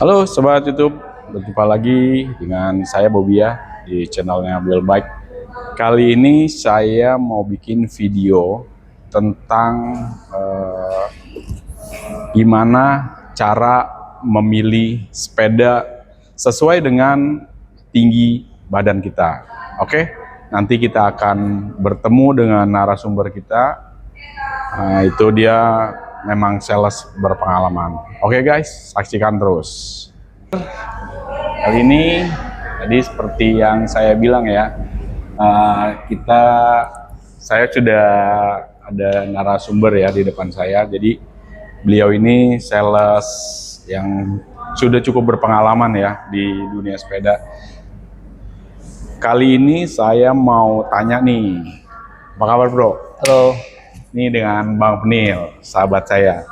Halo Sobat YouTube, berjumpa lagi dengan saya Bobby ya di channelnya Build Bike. Kali ini saya mau bikin video tentang gimana cara memilih sepeda sesuai dengan tinggi badan kita. Oke, nanti kita akan bertemu dengan narasumber kita. Itu dia memang sales berpengalaman. Oke guys, saksikan terus. Kali ini, tadi seperti yang saya bilang ya, saya sudah ada narasumber ya di depan saya. Jadi beliau ini sales yang sudah cukup berpengalaman ya di dunia sepeda. Kali ini saya mau tanya nih, apa kabar bro? Halo. Ini dengan Bang Penil, sahabat saya.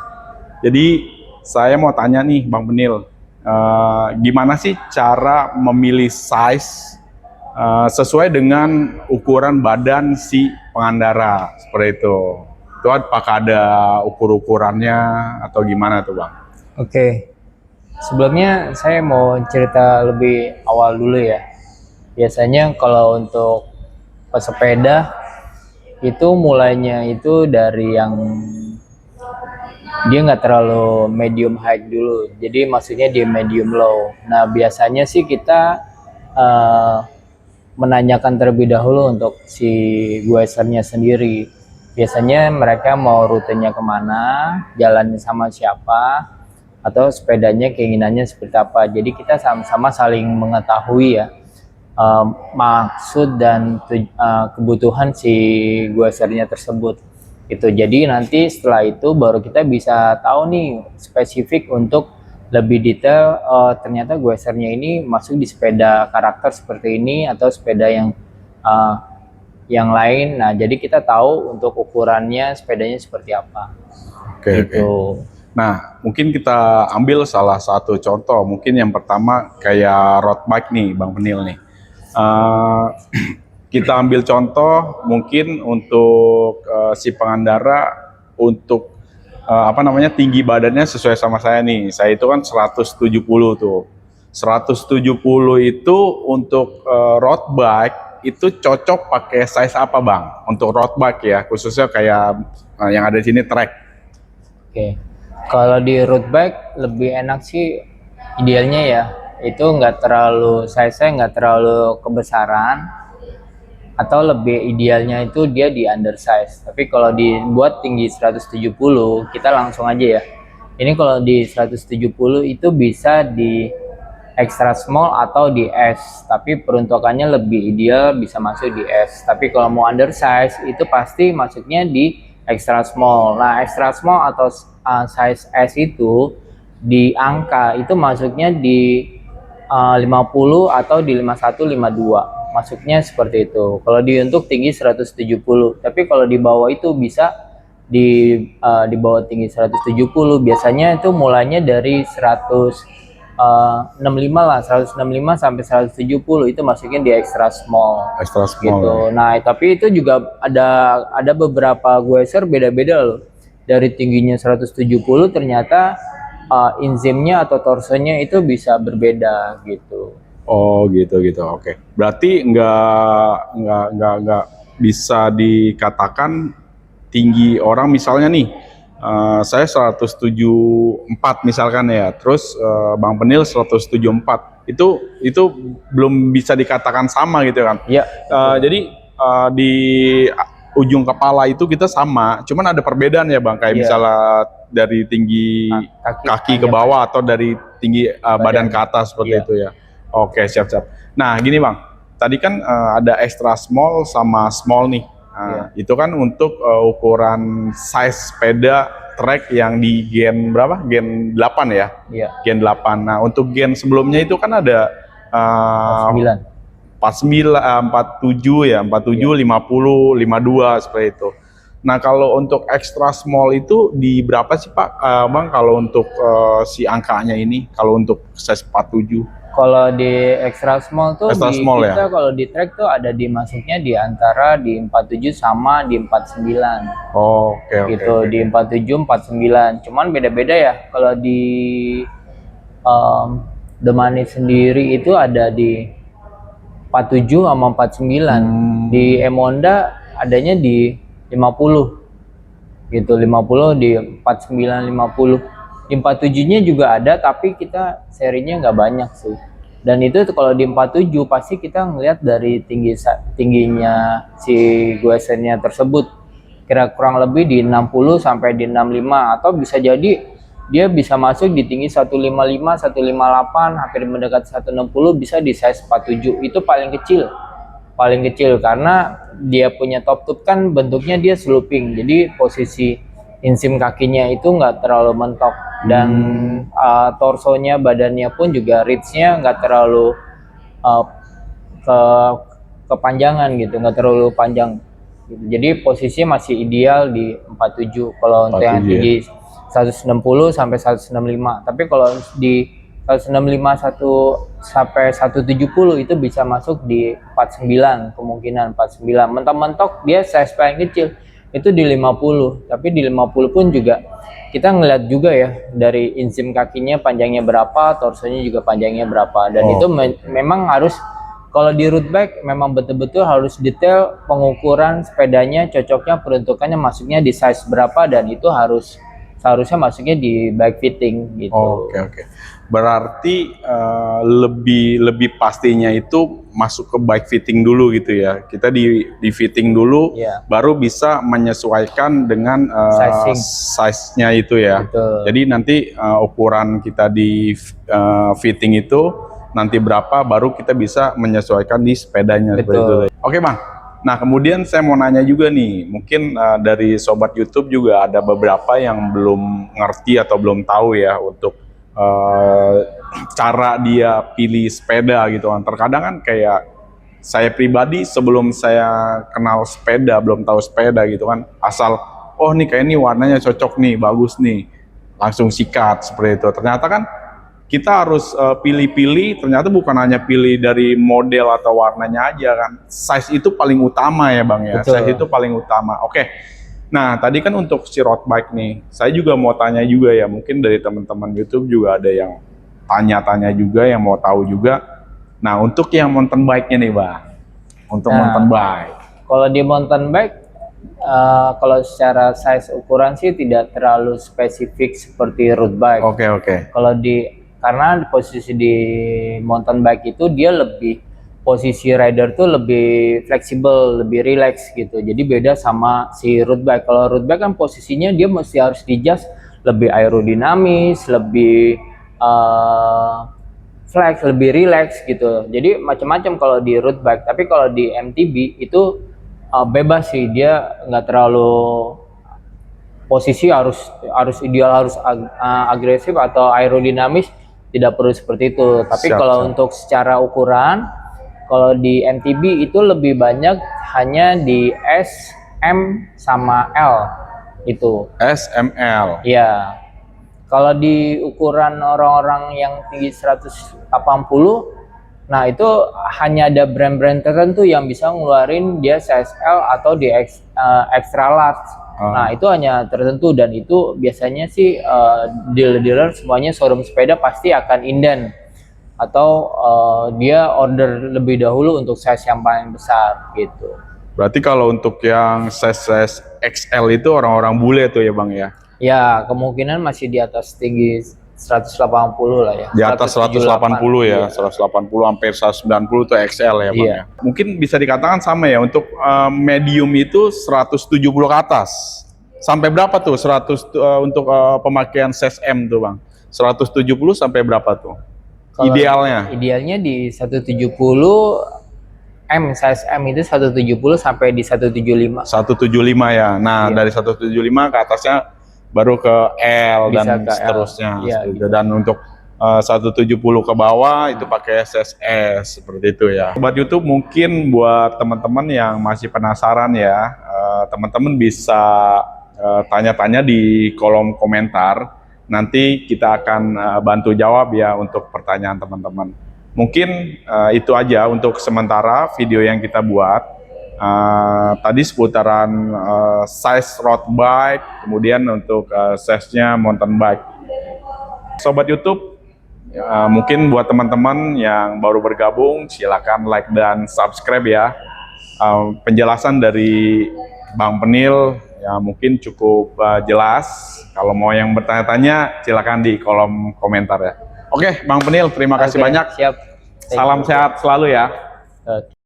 Jadi saya mau tanya nih Bang Penil, gimana sih cara memilih size sesuai dengan ukuran badan si pengendara seperti itu? Itu apakah ada ukur-ukurannya atau gimana tuh Bang? Oke. Sebelumnya saya mau cerita lebih awal dulu ya. Biasanya kalau untuk pesepeda itu mulainya itu dari yang dia nggak terlalu medium height dulu. Jadi maksudnya dia medium low. Nah biasanya sih kita eh, menanyakan terlebih dahulu untuk si guesernya sendiri. Biasanya mereka mau rutenya kemana, jalannya sama siapa, atau sepedanya keinginannya seperti apa. Jadi kita sama-sama saling mengetahui ya maksud dan kebutuhan si guesernya tersebut. Itu jadi nanti setelah itu baru kita bisa tahu nih spesifik untuk lebih detail ternyata guesernya ini masuk di sepeda karakter seperti ini atau sepeda uh, yang lain. Nah jadi kita tahu untuk ukurannya sepedanya seperti apa. Oke, Gitu. oke. Nah, mungkin kita ambil salah satu contoh. Mungkin yang pertama kayak road bike nih, Bang Penil nih. Eh, kita ambil contoh mungkin untuk si pengendara untuk tinggi badannya sesuai sama saya nih. Saya itu kan 170 tuh. 170 itu untuk road bike itu cocok pakai size apa Bang? Untuk road bike ya, khususnya kayak yang ada di sini trek. Oke. Kalau di road bike lebih enak sih idealnya ya itu nggak terlalu size-nya nggak terlalu kebesaran atau lebih idealnya itu dia di undersize. Tapi kalau dibuat tinggi 170 kita langsung aja ya. Ini kalau di 170 itu bisa di extra small atau di S, tapi peruntukannya lebih ideal bisa masuk di S. Tapi kalau mau undersize itu pasti masuknya di extra small. Nah, extra small atau size S itu di angka itu masuknya di 50 atau di 51 52. Masuknya seperti itu. Kalau di untuk tinggi 170. Tapi kalau di bawah itu bisa di bawah tinggi 170 biasanya itu mulainya dari 165 lah, 165 sampai 170 itu masuknya di extra small. Extra small. Gitu. Ya. Nah, tapi itu juga ada beberapa gueser beda-beda loh. Dari tingginya 170 ternyata enzimnya atau torsonya itu bisa berbeda gitu. Oh gitu. Oke. Berarti nggak bisa dikatakan tinggi orang misalnya nih. Saya 174 misalkan ya. Terus Bang Penil 174. Itu belum bisa dikatakan sama gitu kan. Iya. Jadi di ujung kepala itu kita sama, cuman ada perbedaan ya Bang, kayak misalnya dari tinggi kaki ke bawah atau dari tinggi badan ke atas seperti itu ya. Oke, siap. Nah gini Bang, tadi kan ada extra small sama small nih. Itu kan untuk ukuran size sepeda trek yang di gen berapa? Gen 8 ya? Iya. Gen 8. Nah untuk gen sebelumnya itu kan ada 9. 47 ya, 47, 50, 52 seperti itu. Nah kalau untuk extra small itu di berapa sih Pak Bang kalau untuk si angkanya ini, kalau untuk size 47? Kalau di extra small tuh Extra di small kita ya? kalau di track tuh ada dimasuknya di antara di 47 sama di 49. Oke. Gitu, di 47 49. Cuman beda-beda ya. Kalau di The Money sendiri itu ada di 47 sama 49. Di M-Honda adanya di 50 gitu, 50 di 49 50. Di 47-nya juga ada, tapi kita serinya nggak banyak sih. Dan itu kalau di 47 pasti kita ngelihat dari tingginya si guesennya tersebut. Kira kurang lebih di 60 sampai di 65, atau bisa jadi dia bisa masuk di tinggi 155, 158, hampir mendekati 160, bisa di size 47. Itu paling kecil karena dia punya top tube kan bentuknya dia sloping, jadi posisi insim kakinya itu nggak terlalu mentok, dan torsonya, badannya pun juga reach-nya nggak terlalu uh, ke kepanjangan gitu, nggak terlalu panjang gitu. Jadi posisinya masih ideal di 47 kalau untuk yang 47 ya. tinggi 160 sampai 165. Tapi kalau di 165 sampai 170 itu bisa masuk di 49, kemungkinan 49. Mentok-mentok dia size paling kecil itu di 50. Tapi di 50 pun juga kita ngeliat juga ya dari insim kakinya panjangnya berapa, torsonya juga panjangnya berapa, dan itu memang harus, kalau di road bike memang betul-betul harus detail pengukuran sepedanya, cocoknya, peruntukannya masuknya di size berapa, dan itu seharusnya masuknya di bike fitting gitu. Oke. Berarti lebih pastinya itu masuk ke bike fitting dulu gitu ya. Kita di fitting dulu, Iya. baru bisa menyesuaikan dengan size-nya itu ya. Betul. Jadi nanti ukuran kita di fitting itu nanti berapa, baru kita bisa menyesuaikan di sepedanya. Betul. Itu. Oke Bang. Nah kemudian saya mau nanya juga nih, mungkin dari sobat YouTube juga ada beberapa yang belum ngerti atau belum tahu ya untuk cara dia pilih sepeda gitu kan. Terkadang kan kayak saya pribadi sebelum saya kenal sepeda, belum tahu sepeda gitu kan, asal oh nih kayak ini warnanya cocok nih, bagus nih, langsung sikat seperti itu. Ternyata kan kita harus pilih-pilih, ternyata bukan hanya pilih dari model atau warnanya aja kan. Size itu paling utama ya Bang ya. Betul. Size itu paling utama. Oke. Nah, tadi kan untuk si road bike nih, saya juga mau tanya juga ya, mungkin dari teman-teman YouTube juga ada yang tanya-tanya juga, yang mau tahu juga. Nah, untuk yang mountain bike-nya nih Bang. Untuk mountain bike. Kalau di mountain bike, kalau secara size ukuran sih tidak terlalu spesifik seperti road bike. Oke. Kalau karena posisi di mountain bike itu dia lebih, posisi rider tuh lebih fleksibel, lebih relax gitu. Jadi beda sama si road bike. Kalau road bike kan posisinya dia mesti harus di-adjust lebih aerodinamis, lebih flex, lebih relax gitu. Jadi macam-macam kalau di road bike. Tapi kalau di MTB itu bebas sih, dia nggak terlalu posisi harus ideal, harus agresif atau aerodinamis, tidak perlu seperti itu. Tapi kalau untuk secara ukuran, kalau di MTB itu lebih banyak hanya di S, M, sama L itu. S, M, L. Iya. Kalau di ukuran orang-orang yang tinggi 180, nah itu hanya ada brand-brand tertentu yang bisa ngeluarin dia size L atau di extra large. Nah itu hanya tertentu, dan itu biasanya sih dealer-dealer semuanya showroom sepeda pasti akan inden atau dia order lebih dahulu untuk size yang paling besar gitu. Berarti kalau untuk yang size XL itu orang-orang bule tuh ya Bang ya? Ya kemungkinan masih di atas tinggi 180 lah ya. Di atas 180 ya, 180 sampai 190 itu XL ya Bang ya. Mungkin bisa dikatakan sama ya, untuk medium itu 170 ke atas. Sampai berapa tuh 100 untuk pemakaian size M tuh Bang? 170 sampai berapa tuh? Kalau idealnya di 170 M, size M itu 170 sampai di 175. 175 ya. Nah, dari 175 ke atasnya baru ke L bisa dan ke seterusnya. L. Ya, gitu. Dan untuk 170 ke bawah itu pakai SSS seperti itu ya. Sobat YouTube, mungkin buat teman-teman yang masih penasaran ya, teman-teman bisa tanya-tanya di kolom komentar. Nanti kita akan bantu jawab ya untuk pertanyaan teman-teman. Mungkin itu aja untuk sementara video yang kita buat. Tadi seputaran size road bike, kemudian untuk size-nya mountain bike. Sobat YouTube, Mungkin buat teman-teman yang baru bergabung, silakan like dan subscribe ya. Penjelasan dari Bang Penil ya mungkin cukup jelas. Kalau mau yang bertanya-tanya, silakan di kolom komentar ya. Oke, Bang Penil, terima kasih Oke, banyak. siap. Salam sehat selalu ya. Oke.